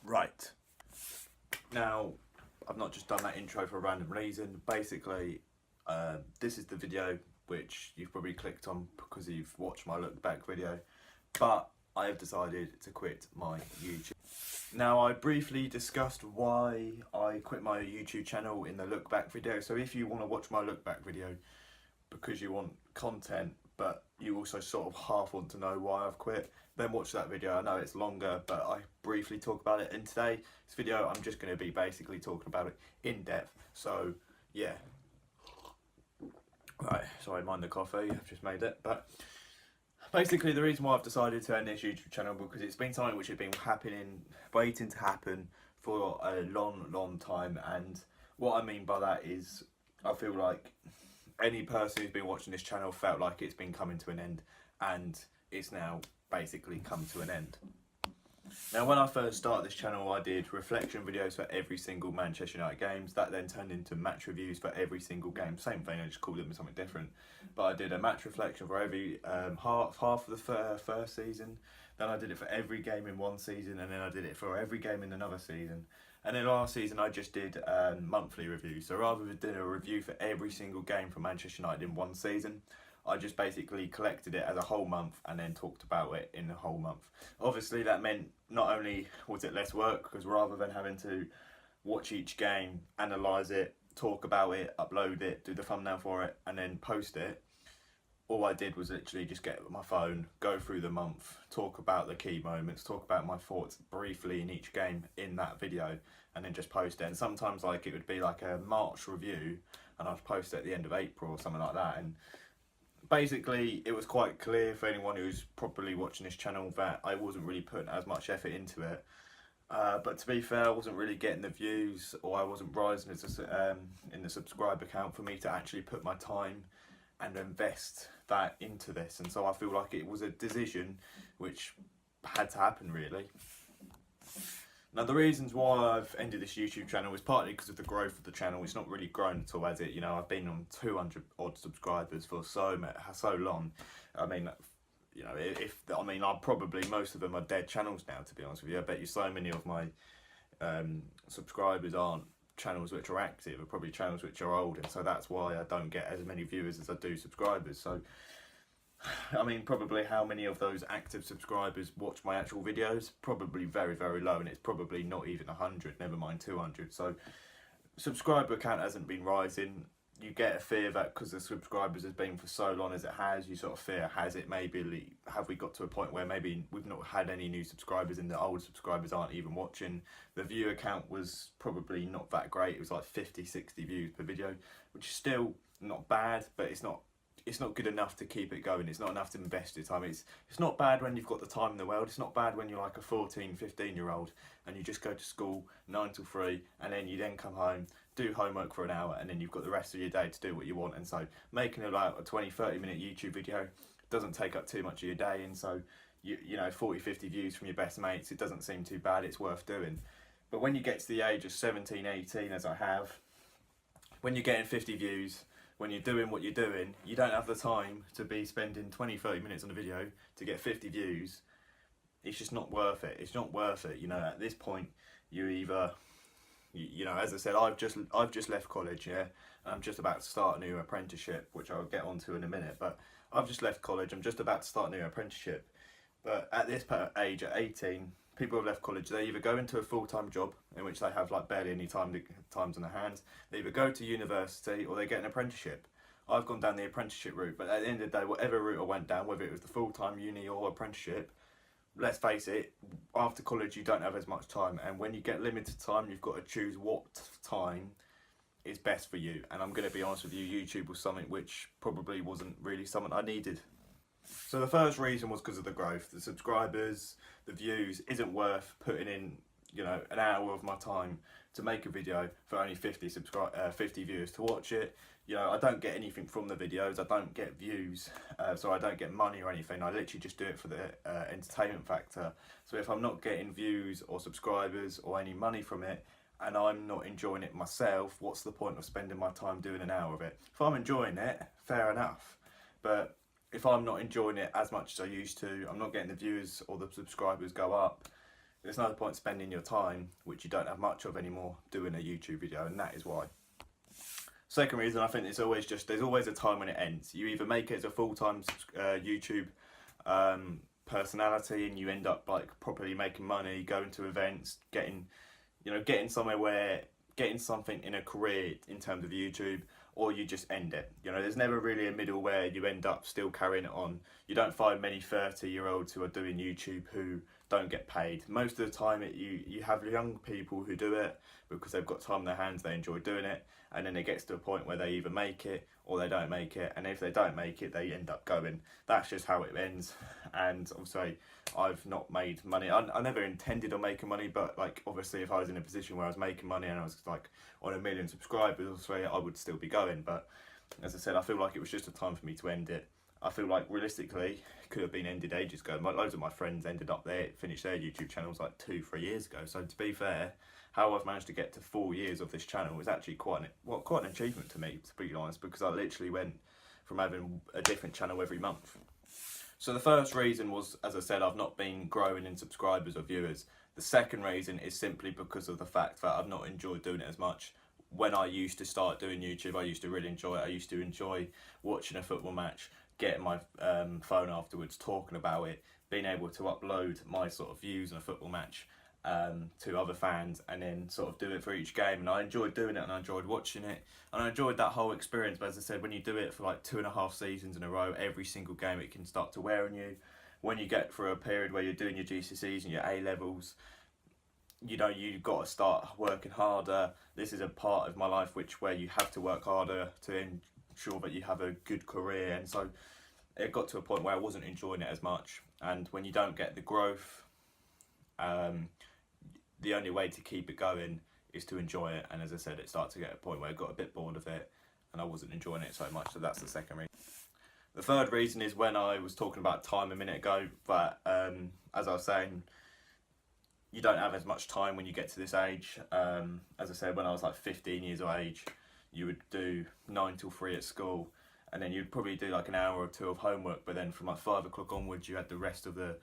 Right, now I've not just done that intro for a random reason. Basically, this is the video which you've probably clicked on because you've watched my look back video, but I have decided to quit my YouTube. Now, I briefly discussed why I quit my YouTube channel in the look back video, so if you want to watch my look back video because you want content but you also sort of half want to know why I've quit, then watch that video. I know it's longer, but I briefly talk about it in today's video. I'm just going to be basically talking about it in depth, so yeah. Right, sorry, mind the coffee, I've just made it. But basically the reason why I've decided to end this YouTube channel, because it's been something which has been waiting to happen for a long time. And what I mean by that is, I feel like any person who's been watching this channel felt like it's been coming to an end, and it's now basically come to an end. Now, when I first started this channel, I did reflection videos for every single Manchester United games. That then turned into match reviews for every single game. Same thing, I just called it something different. But I did a match reflection for every half of the first season. Then I did it for every game in one season, and then I did it for every game in another season. And then last season I just did monthly reviews. So rather than doing a review for every single game from Manchester United in one season, I just basically collected it as a whole month and then talked about it in the whole month. Obviously that meant not only was it less work, because rather than having to watch each game, analyse it, talk about it, upload it, do the thumbnail for it and then post it, all I did was literally just get my phone, go through the month, talk about the key moments, talk about my thoughts briefly in each game in that video, and then just post it. And sometimes like it would be like a March review and I'd post it at the end of April or something like that. And basically it was quite clear for anyone who's probably watching this channel that I wasn't really putting as much effort into it. But to be fair, I wasn't really getting the views, or I wasn't rising as in the subscriber count for me to actually put my time and invest that into this. And so I feel like it was a decision which had to happen, really. Now, the reasons why I've ended this YouTube channel is partly because of the growth of the channel. It's not really grown at all, has it? You know, I've been on 200 odd subscribers for so long. I mean, you know, I'm probably, most of them are dead channels now, to be honest with you. I bet you so many of my subscribers aren't channels which are active, are probably channels which are old, and so that's why I don't get as many viewers as I do subscribers. So I mean, probably how many of those active subscribers watch my actual videos? Probably very low, and it's probably not even 100, never mind 200. So subscriber count hasn't been rising. You get a fear that because the subscribers has been for so long as it has, you sort of fear, have we got to a point where maybe we've not had any new subscribers and the old subscribers aren't even watching? The viewer count was probably not that great. It was like 50-60 views per video, which is still not bad, but it's not good enough to keep it going. It's not enough to invest your time. It's not bad when you've got the time in the world. It's not bad when you're like a 14-15-year-old and you just go to school 9 till 3 and then you then come home, do homework for an hour, and then you've got the rest of your day to do what you want. And so making a 20-30 minute YouTube video doesn't take up too much of your day, and so you know 40-50 views from your best mates, it doesn't seem too bad. It's worth doing. But when you get to the age of 17-18, as I have, when you're getting 50 views, when you're doing what you're doing, you don't have the time to be spending 20-30 minutes on a video to get 50 views. It's just not worth it. It's not worth it. You know, at this point, you either, you know, as I said, I've just left college, yeah. I'm just about to start a new apprenticeship, which I'll get onto in a minute. But I've just left college. I'm just about to start a new apprenticeship. But at this age, at 18, people have left college. They either go into a full-time job in which they have like barely any times on their hands. They either go to university or they get an apprenticeship. I've gone down the apprenticeship route, but at the end of the day, whatever route I went down, whether it was the full-time uni or apprenticeship, let's face it, after college you don't have as much time, and when you get limited time, you've got to choose what time is best for you. And I'm going to be honest with you, YouTube was something which probably wasn't really something I needed. So the first reason was because of the growth. The subscribers, the views, isn't worth putting in, you know, an hour of my time to make a video for only 50 viewers to watch it. You know, I don't get anything from the videos. I don't get views, so I don't get money or anything. I literally just do it for the entertainment factor. So if I'm not getting views or subscribers or any money from it, and I'm not enjoying it myself, what's the point of spending my time doing an hour of it? If I'm enjoying it, fair enough. But if I'm not enjoying it as much as I used to, I'm not getting the views or the subscribers go up, there's no point spending your time, which you don't have much of anymore, doing a YouTube video, and that is why. Second reason, I think there's always a time when it ends. You either make it as a full-time YouTube personality, and you end up like properly making money, going to events, getting something in a career in terms of YouTube, or you just end it. There's never really a middle where you end up still carrying it on. You don't find many 30-year-olds who are doing YouTube who don't get paid. Most of the time you have young people who do it because they've got time on their hands, they enjoy doing it, and then it gets to a point where they either make it or they don't make it, and if they don't make it, they end up going. That's just how it ends. And obviously I've not made money. I never intended on making money, but like obviously if I was in a position where I was making money and I was like on 1 million subscribers, obviously I would still be going. But as I said, I feel like it was just a time for me to end it. I feel like realistically it could have been ended ages ago. Loads of my friends ended up there, finished their YouTube channels like 2-3 years ago. So to be fair, how I've managed to get to 4 years of this channel is actually quite an achievement to me, to be honest, because I literally went from having a different channel every month. So the first reason was, as I said, I've not been growing in subscribers or viewers. The second reason is simply because of the fact that I've not enjoyed doing it as much. When I used to start doing YouTube, I used to really enjoy it. I used to enjoy watching a football match, getting my phone afterwards, talking about it, being able to upload my sort of views on a football match to other fans, and then sort of do it for each game. And I enjoyed doing it, and I enjoyed watching it, and I enjoyed that whole experience. But as I said, when you do it for like 2.5 seasons in a row, every single game, it can start to wear on you. When you get through a period where you're doing your GCSEs and your A levels, you've got to start working harder. This is a part of my life where you have to work harder to ensure that you have a good career. And so it got to a point where I wasn't enjoying it as much. And when you don't get the growth, the only way to keep it going is to enjoy it. And as I said, it started to get a point where I got a bit bored of it and I wasn't enjoying it so much. So that's the second reason. The third reason is when I was talking about time a minute ago, but as I was saying, you don't have as much time when you get to this age. As I said, when I was like 15 years of age, you would do 9 till 3 at school, and then you'd probably do like an hour or two of homework, but then from like 5 o'clock onwards, you had the rest of the,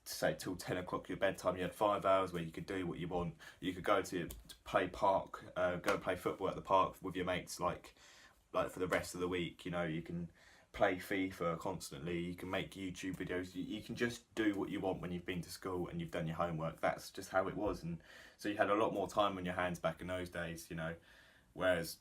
say till 10 o'clock your bedtime. You had 5 hours where you could do what you want. You could go to play park, go play football at the park with your mates, like for the rest of the week. You can play FIFA constantly, you can make YouTube videos, you can just do what you want when you've been to school and you've done your homework. That's just how it was. And so you had a lot more time on your hands back in those days, whereas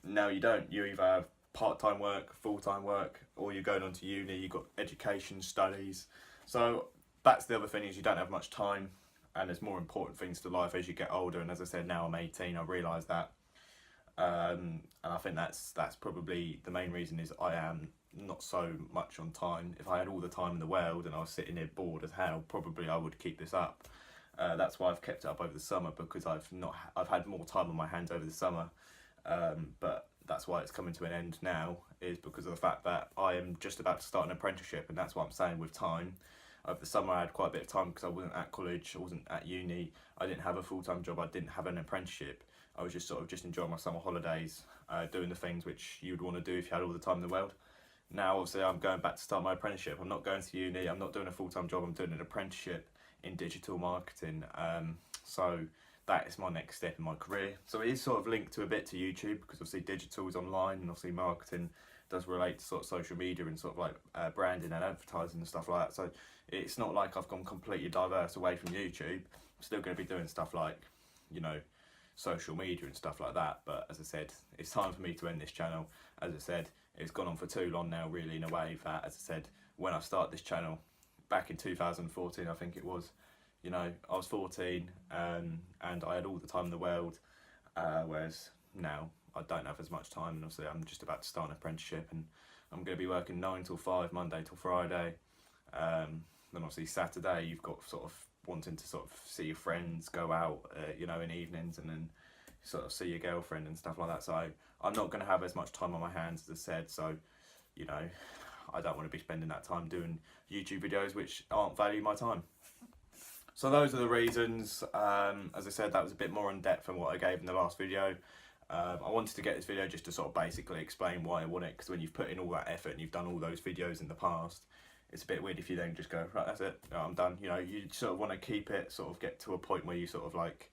now you don't. You either have part-time work, full-time work, or you're going on to uni, you've got education, studies. So that's the other thing, is you don't have much time, and there's more important things to life as you get older. And as I said, now I'm 18, I realise that. And I think that's probably the main reason, is I am not so much on time. If I had all the time in the world and I was sitting here bored as hell, probably I would keep this up. That's why I've kept it up over the summer, because I've had more time on my hands over the summer. But that's why it's coming to an end now, is because of the fact that I am just about to start an apprenticeship, and that's what I'm saying with time. Over the summer I had quite a bit of time because I wasn't at college, I wasn't at uni, I didn't have a full-time job, I didn't have an apprenticeship. I was just enjoying my summer holidays, doing the things which you'd want to do if you had all the time in the world. Now obviously I'm going back to start my apprenticeship. I'm not going to uni, I'm not doing a full-time job, I'm doing an apprenticeship in digital marketing. So that is my next step in my career. So it is sort of linked to a bit to YouTube, because obviously digital is online, and obviously marketing does relate to sort of social media and sort of like branding and advertising and stuff like that. So it's not like I've gone completely diverse away from YouTube. I'm still going to be doing stuff like, social media and stuff like that. But as I said, it's time for me to end this channel. As I said, it's gone on for too long now, really, in a way that, as I said, when I started this channel back in 2014, I think it was, I was 14 and I had all the time in the world, whereas now I don't have as much time. And obviously I'm just about to start an apprenticeship, and I'm going to be working 9 till 5, Monday till Friday. Then obviously Saturday you've got sort of wanting to sort of see your friends, go out, in evenings, and then sort of see your girlfriend and stuff like that. So I'm not going to have as much time on my hands, as I said. So, I don't want to be spending that time doing YouTube videos which aren't valuing my time. So those are the reasons. As I said, that was a bit more in depth than what I gave in the last video. I wanted to get this video just to sort of basically explain why I want it, because when you've put in all that effort and you've done all those videos in the past, it's a bit weird if you then just go, right, that's it, I'm done. You know, you sort of want to keep it, sort of get to a point where you sort of like,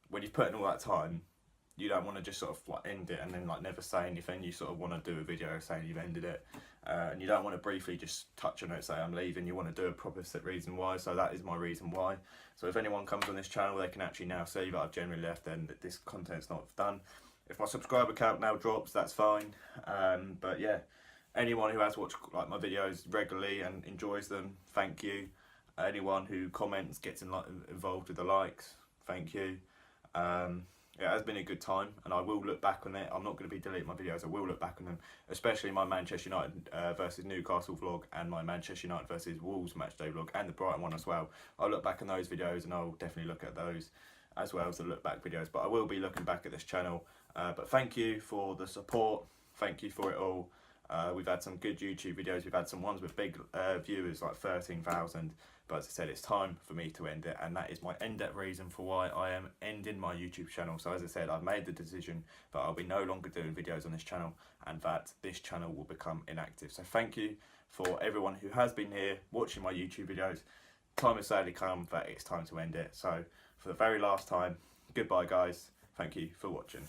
when you've put in all that time, you don't want to just sort of like end it and then like never say anything. You sort of want to do a video saying you've ended it, and you don't want to briefly just touch on it, say I'm leaving. You want to do a proper reason why. So that is my reason why. So if anyone comes on this channel, they can actually now see that I've generally left and that this content's not done. If my subscriber count now drops, that's fine. But yeah, anyone who has watched like my videos regularly and enjoys them, thank you. Anyone who comments, gets involved with the likes, thank you. It has been a good time, and I will look back on it. I'm not going to be deleting my videos. I will look back on them, especially my Manchester United versus Newcastle vlog and my Manchester United versus Wolves matchday vlog and the Brighton one as well. I'll look back on those videos, and I'll definitely look at those as well as the look back videos. But I will be looking back at this channel. But thank you for the support. Thank you for it all. We've had some good YouTube videos. We've had some ones with big viewers, like 13,000. But as I said, it's time for me to end it, and that is my in-depth reason for why I am ending my YouTube channel. So as I said, I've made the decision that I'll be no longer doing videos on this channel, and that this channel will become inactive. So thank you for everyone who has been here watching my YouTube videos. Time has sadly come that it's time to end it. So for the very last time, goodbye guys. Thank you for watching.